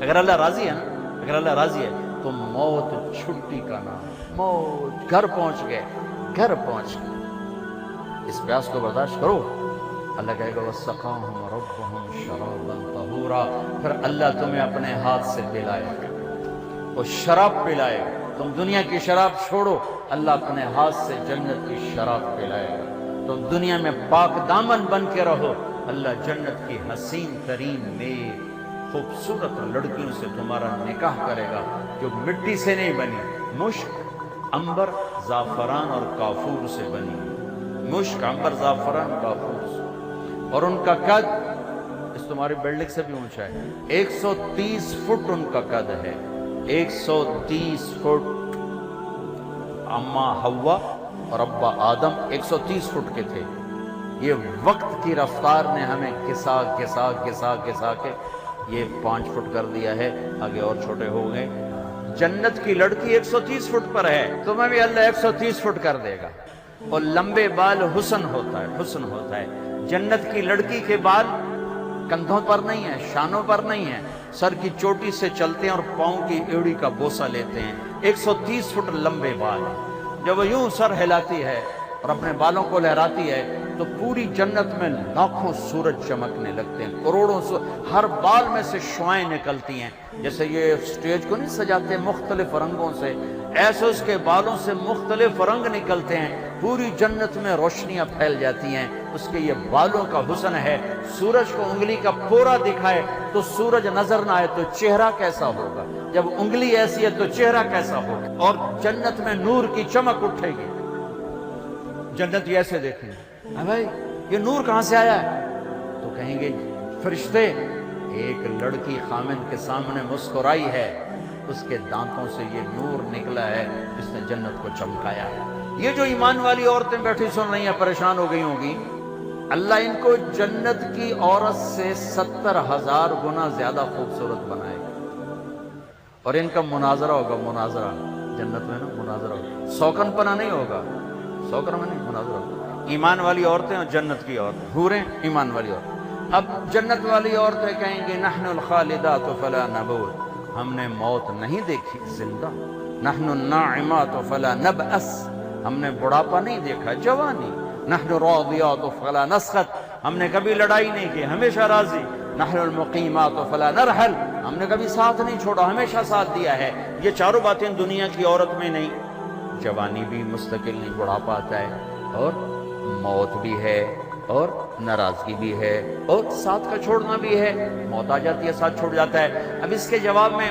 اگر اللہ راضی ہے نا، اگر اللہ راضی ہے تو موت چھٹی کا نام، موت، گھر پہنچ گئے، گھر پہنچ گئے، اس پیاس کو برداشت کرو۔ اللہ کہے گا وَسَقَاهُمْ رَبُّهُمْ شَرَابًا طَهُورًا، پھر اللہ تمہیں اپنے ہاتھ سے پلائے گا، وہ شراب پلائے گا۔ تم دنیا کی شراب چھوڑو، اللہ اپنے ہاتھ سے جنت کی شراب پلائے گا۔ تم دنیا میں پاک دامن بن کے رہو، اللہ جنت کی حسین ترین نیک خوبصورت لڑکیوں سے تمہارا نکاح کرے گا، جو مٹی سے نہیں بنی، مشک، عنبر، زعفران اور کافور سے بنی، مشک، عنبر، زعفران، کافور سے۔ اور ان کا قد اس تمہاری بلڈنگ سے بھی اونچا ہے، 130 فٹ ان کا قد ہے، 130 فٹ۔ اماں حوا اور ابا آدم 130 فٹ کے تھے۔ یہ وقت کی رفتار نے ہمیں گھسا گھسا گھسا گھسا کے یہ 5 فٹ کر دیا ہے، آگے اور چھوٹے ہو گئے۔ جنت کی لڑکی 130 فٹ پر ہے، تمہیں بھی اللہ 130 فٹ کر دے گا۔ اور لمبے بال حسن ہوتا ہے، حسن ہوتا ہے۔ جنت کی لڑکی کے بال کندھوں پر نہیں ہیں، شانوں پر نہیں ہیں، سر کی چوٹی سے چلتے ہیں اور پاؤں کی ایڑی کا بوسہ لیتے ہیں۔ 130 فٹ لمبے بال ہیں۔ جب وہ یوں سر ہلاتی ہے اور اپنے بالوں کو لہراتی ہے تو پوری جنت میں لاکھوں سورج چمکنے لگتے ہیں، کروڑوں ہر بال میں سے شعائیں نکلتی ہیں۔ جیسے یہ سٹیج کو نہیں سجاتے مختلف رنگوں سے، ایسے اس کے بالوں سے مختلف رنگ نکلتے ہیں، پوری جنت میں روشنیاں پھیل جاتی ہیں۔ اس کے یہ بالوں کا حسن ہے۔ سورج کو انگلی کا پورا دکھائے تو سورج نظر نہ آئے تو چہرہ کیسا ہوگا، جب انگلی ایسی ہے تو چہرہ کیسا ہوگا۔ اور جنت میں نور کی چمک اٹھے گی، جنت ایسے دیکھیں گے، بھائی یہ نور کہاں سے آیا ہے؟ تو کہیں گے فرشتے، ایک لڑکی خامن کے سامنے مسکرائی ہے، اس کے دانتوں سے یہ نور نکلا ہے جس نے جنت کو چمکایا ہے۔ یہ جو ایمان والی عورتیں بیٹھی سن رہی ہیں پریشان ہو گئی ہوں گی، اللہ ان کو جنت کی عورت سے 70,000 گنا زیادہ خوبصورت بنائے گا۔ اور ان کا مناظرہ ہوگا، مناظرہ جنت میں نا مناظرہ ہوگا، سوکن پنا نہیں ہوگا، سوکن میں نہیں، مناظرہ ہوگا۔ ایمان والی عورتیں اور جنت کی عورتیں، حوریں ایمان والی عورتیں۔ اب جنت والی عورتیں کہیں گی نحن الخالدات فلا نموت، ہم نے موت نہیں دیکھی زندہ، نحن الناعمات فلا نبأس، ہم نے بڑھاپا نہیں دیکھا، جوانی، نحن الراضیات فلا نسخط، ہم نے کبھی لڑائی نہیں کی، ہمیشہ راضی، نحن المقیمات فلا نرحل، ہم نے کبھی ساتھ نہیں چھوڑا، ہمیشہ ساتھ دیا ہے۔ یہ چاروں باتیں دنیا کی عورت میں نہیں، جوانی بھی مستقل نہیں، بڑھاپا آتا ہے، اور موت بھی ہے، اور ناراضگی بھی ہے، اور ساتھ کا چھوڑنا بھی ہے، موت آ جاتی ہے ساتھ چھوڑ جاتا ہے۔ اب اس کے جواب میں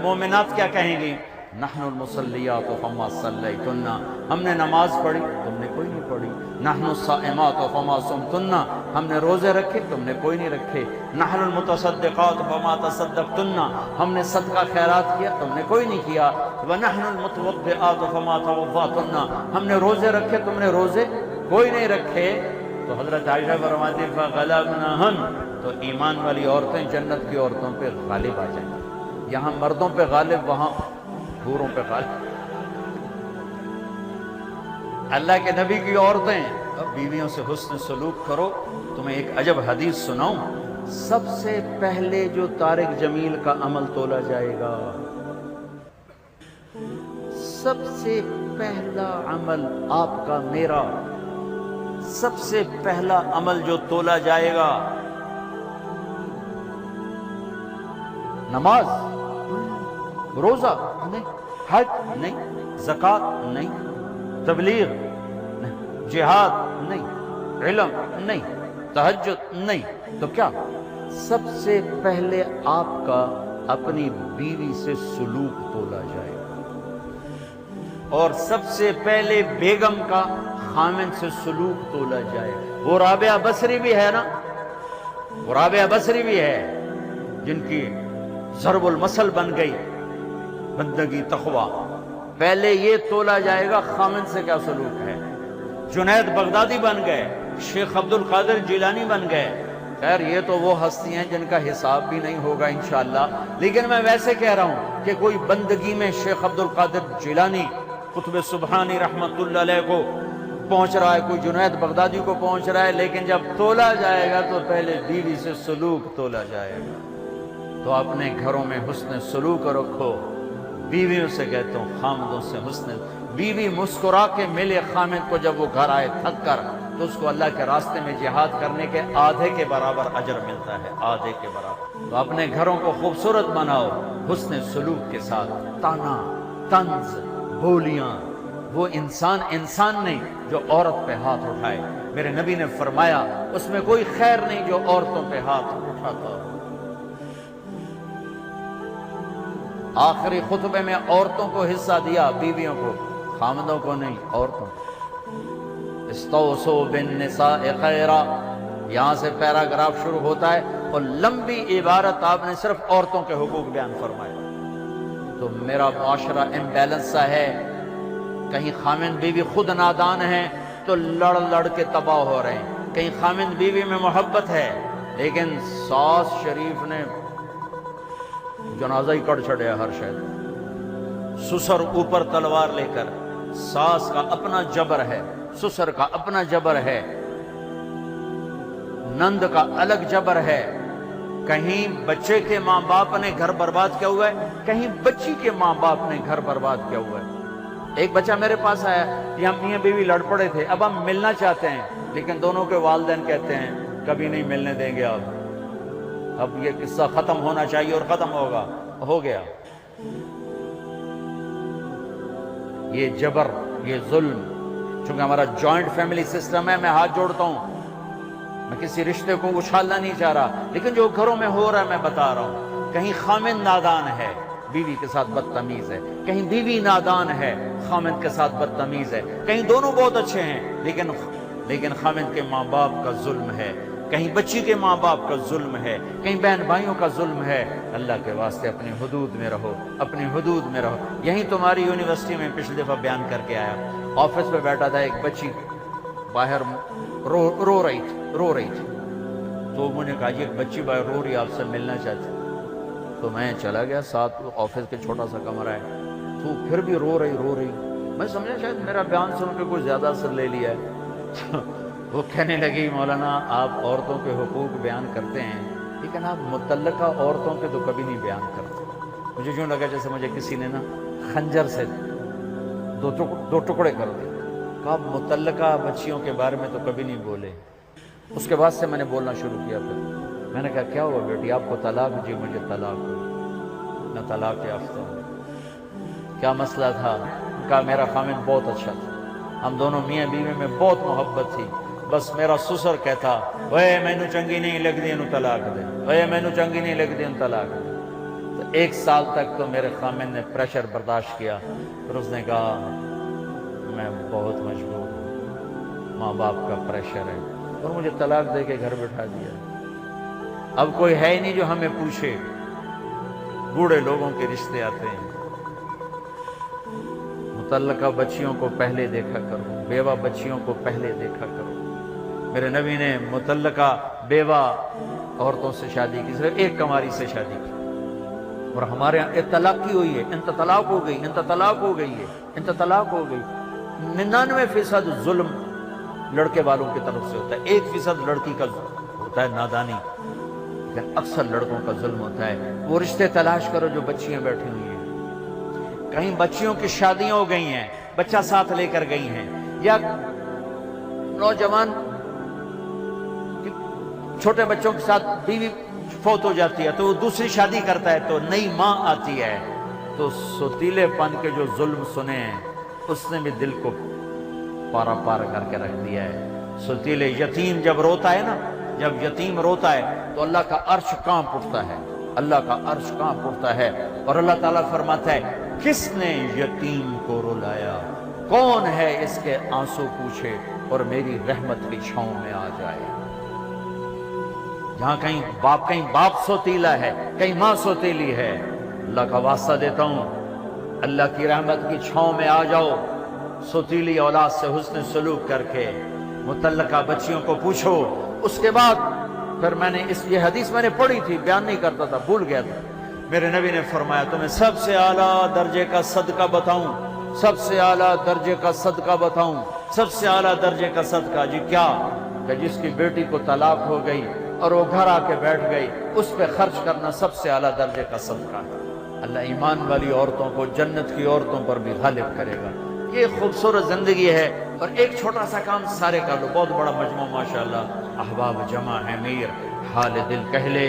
مومنات کیا کہیں گی؟ نحن المصلیات فما صلیتن، ہم نے نماز پڑھی تم نے کوئی نہیں پڑھی، نحن الصائمات فما صمتن، ہم نے روزے رکھے تم نے کوئی نہیں رکھے، نحن المتصدقات فما تصدقتن، ہم نے صدقہ خیرات کیا تم نے کوئی نہیں کیا، ونحن المتوضئات فما توضأتن، ہم نے روزے رکھے تم نے روزے کوئی نہیں رکھے۔ تو حضرت عائشہ فرماتی فغلبنہن، تو ایمان والی عورتیں جنت کی عورتوں پہ غالب آ جائیں، یہاں مردوں پہ غالب وہاں حوروں پہ غالب۔ اللہ کے نبی کی عورتیں بیویوں سے حسن سلوک کرو۔ تمہیں ایک عجب حدیث سناؤں، سب سے پہلے جو طارق جمیل کا عمل تولا جائے گا، سب سے پہلا عمل آپ کا میرا، سب سے پہلا عمل جو تولا جائے گا، نماز روزہ نہیں، حج نہیں، زکوٰۃ نہیں، تبلیغ نہیں، جہاد نہیں، علم نہیں، تہجد نہیں، تو کیا سب سے پہلے آپ کا اپنی بیوی سے سلوک تولا جائے گا، اور سب سے پہلے بیگم کا خامن سے سلوک تولا جائے گا۔ وہ رابعہ بصری بھی ہے نا، وہ رابعہ بصری بھی ہے جن کی ضرب المثل بن گئی بندگی تقویٰ، پہلے یہ تولا جائے گا خامن سے کیا سلوک ہے۔ جنید بغدادی بن گئے، شیخ عبد القادر جیلانی بن گئے، خیر یہ تو وہ ہستی ہیں جن کا حساب بھی نہیں ہوگا انشاءاللہ، لیکن میں ویسے کہہ رہا ہوں کہ کوئی بندگی میں شیخ عبد القادر جیلانی قطب سبحانی رحمت اللہ علیہ کو پہنچ رہا ہے، کوئی جنید بغدادی کو پہنچ رہا ہے، لیکن جب تولا جائے گا تو پہلے بیوی سے سلوک تولا جائے گا۔ تو اپنے گھروں میں حسن سلوک رکھو. بیویوں سے کہتا ہوں خامدوں سے حسن. بیوی مسکرا کے ملے خامد کو جب وہ گھر آئے تھک کر, تو اس کو اللہ کے راستے میں جہاد کرنے کے آدھے کے برابر اجر ملتا ہے, آدھے کے برابر. تو اپنے گھروں کو خوبصورت بناؤ حسن سلوک کے ساتھ. تانا, طنز, بولیاں, وہ انسان نہیں جو عورت پہ ہاتھ اٹھائے. میرے نبی نے فرمایا اس میں کوئی خیر نہیں جو عورتوں پہ ہاتھ اٹھاتا. آخری خطبے میں عورتوں کو حصہ دیا, بیویوں کو, خامدوں کو نہیں, عورتوں کو. استوصوا بالنساء خیرا, یہاں سے پیراگراف شروع ہوتا ہے اور لمبی عبارت آپ نے صرف عورتوں کے حقوق بیان فرمائے. تو میرا معاشرہ امبیلنس سا ہے. کہیں خامند بیوی خود نادان ہیں تو لڑ کے تباہ ہو رہے ہیں. کہیں خامند بیوی میں محبت ہے لیکن ساس شریف نے جنازہ ہی کٹ چھڑیا ہر شہر. سسر اوپر تلوار لے کر, ساس کا اپنا جبر ہے, سسر کا اپنا جبر ہے, نند کا الگ جبر ہے. کہیں بچے کے ماں باپ نے گھر برباد کیا ہوا ہے, کہیں بچی کے ماں باپ نے گھر برباد کیا ہوا ہے. ایک بچہ میرے پاس آیا کہ ہم میاں بیوی لڑ پڑے تھے, اب ہم ملنا چاہتے ہیں لیکن دونوں کے والدین کہتے ہیں کبھی نہیں ملنے دیں گے. اب یہ قصہ ختم ہونا چاہیے اور ختم ہوگا, ہو گیا. یہ جبر, یہ ظلم, چونکہ ہمارا جوائنٹ فیملی سسٹم ہے, میں ہاتھ جوڑتا ہوں, میں کسی رشتے کو اچھالنا نہیں چاہ رہا, لیکن جو گھروں میں ہو رہا ہے میں بتا رہا ہوں. کہیں خامند نادان ہے, بیوی کے ساتھ بدتمیز ہے, کہیں بیوی نادان ہے, خامند کے ساتھ بدتمیز ہے, کہیں دونوں بہت اچھے ہیں لیکن خامند کے ماں باپ کا ظلم ہے, کہیں بچی کے ماں باپ کا ظلم ہے, کہیں بہن بھائیوں کا ظلم ہے. اللہ کے واسطے اپنی حدود میں رہو, اپنی حدود میں رہو. یہیں تمہاری یونیورسٹی میں پچھلی دفعہ بیان کر کے آیا, آفس پہ بیٹھا تھا, ایک بچی باہر رو رہی تھی. تو مجھے کہا یہ بچی باہر رو رہی, آپ سے ملنا چاہتی. تو میں چلا گیا, ساتھ آفس کے چھوٹا سا کمرہ ہے, تو پھر بھی رو رہی. میں سمجھا شاید میرا بیان سن کے کوئی زیادہ اثر لے لیا ہے. وہ کہنے لگی مولانا آپ عورتوں کے حقوق بیان کرتے ہیں لیکن آپ متعلقہ عورتوں کے تو کبھی نہیں بیان کرتے. مجھے یوں لگا جیسے مجھے کسی نے نا خنجر سے دو ٹکڑے کر دیے. کہا آپ متعلقہ بچیوں کے بارے میں تو کبھی نہیں بولے. اس کے بعد سے میں نے بولنا شروع کیا. پھر میں نے کہا کیا ہوا بیٹی, آپ کو طلاق؟ جی مجھے طلاق ہوئی, میں طلاق یافتہ ہوں. کیا مسئلہ تھا؟ کہا میرا خامد بہت اچھا تھا, ہم دونوں میاں بیوی میں بہت محبت تھی, بس میرا سسر کہتا وے مینو چنگی نہیں لگدی انہوں طلاق دے, وے مینو چنگی نہیں لگدی انہوں طلاق دے. تو 1 سال تک تو میرے خامد نے پریشر برداشت کیا. پھر اس نے کہا میں بہت مجبور ہوں, ماں باپ کا پریشر ہے, اور مجھے طلاق دے کے گھر بٹھا دیا. اب کوئی ہے ہی نہیں جو ہمیں پوچھے. بوڑھے لوگوں کے رشتے آتے ہیں. متعلقہ بچیوں کو پہلے دیکھا کرو, بیوہ بچیوں کو پہلے دیکھا کرو. میرے نبی نے متعلقہ بیوہ عورتوں سے شادی کی, صرف ایک کنواری سے شادی کی. اور ہمارے یہاں طلاق کی ہوئی ہے, انت طلاق ہو گئی, انت طلاق ہو گئی ہے, انت طلاق ہو گئی. 99% ظلم لڑکے والوں کی طرف سے ہوتا ہے, 1% لڑکی کا ہوتا ہے نادانی, لیکن اکثر لڑکوں کا ظلم ہوتا ہے. وہ رشتے تلاش کرو جو بچیاں بیٹھی ہوئی ہیں. کہیں بچیوں کی شادیاں ہو گئی ہیں, بچہ ساتھ لے کر گئی ہیں, یا نوجوان چھوٹے بچوں کے ساتھ بیوی فوت ہو جاتی ہے تو وہ دوسری شادی کرتا ہے, تو نئی ماں آتی ہے. تو سوتیلے پن کے جو ظلم سنے ہیں اس نے بھی دل کو پارا پار کر کے رکھ دیا ہے. سوتیلے یتیم جب روتا ہے نا, جب یتیم روتا ہے تو اللہ کا عرش کانپ اٹھتا ہے, اللہ کا عرش کانپ اٹھتا ہے. اور اللہ تعالیٰ فرماتا ہے کس نے یتیم کو رلایا, کون ہے اس کے آنسو پوچھے اور میری رحمت کی چھاؤں میں آ جائے. جہاں کہیں باپ سوتیلا ہے, کہیں ماں سوتیلی ہے, اللہ کا واسطہ دیتا ہوں اللہ کی رحمت کی چھاؤں میں آ جاؤ. سوتیلی اولاد سے حسن سلوک کر کے متعلقہ بچیوں کو پوچھو. اس کے بعد پھر میں نے یہ حدیث میں نے پڑھی تھی, بیان نہیں کرتا تھا, بھول گیا تھا. میرے نبی نے فرمایا تمہیں سب سے اعلیٰ درجے کا صدقہ بتاؤں, سب سے اعلیٰ درجے کا صدقہ بتاؤں, سب سے اعلیٰ درجے کا صدقہ. جی کیا؟ کہ جس کی بیٹی کو طلاق ہو گئی اور وہ گھر آ کے بیٹھ گئی، اس پہ خرچ کرنا سب سے اعلیٰ درجے کا صدقہ ہے۔ اللہ ایمان والی عورتوں کو جنت کی عورتوں پر بھی غالب کرے گا۔ یہ خوبصورت زندگی ہے، اور ایک چھوٹا سا کام سارے کا لو، بہت بڑا مجموعہ ماشاءاللہ، احباب جمع ہے، میر حال دل کہہ لے،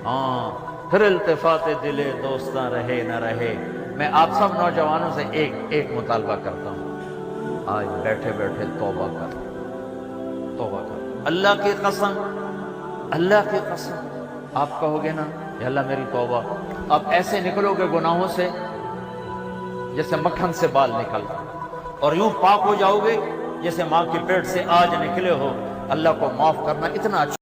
ہاں پھر التفات دل دوستاں رہے نہ رہے۔ میں آپ سب نوجوانوں سے ایک مطالبہ کرتا ہوں، آج بیٹھے بیٹھے توبہ کر، توبہ کر۔ اللہ کی قسم، اللہ کی قسم، آپ کہو گے نا یا اللہ میری توبہ، آپ ایسے نکلو گے گناہوں سے جیسے مکھن سے بال نکلتا، اور یوں پاک ہو جاؤ گے جیسے ماں کے پیٹ سے آج نکلے ہو۔ اللہ کو معاف کرنا اتنا اچھا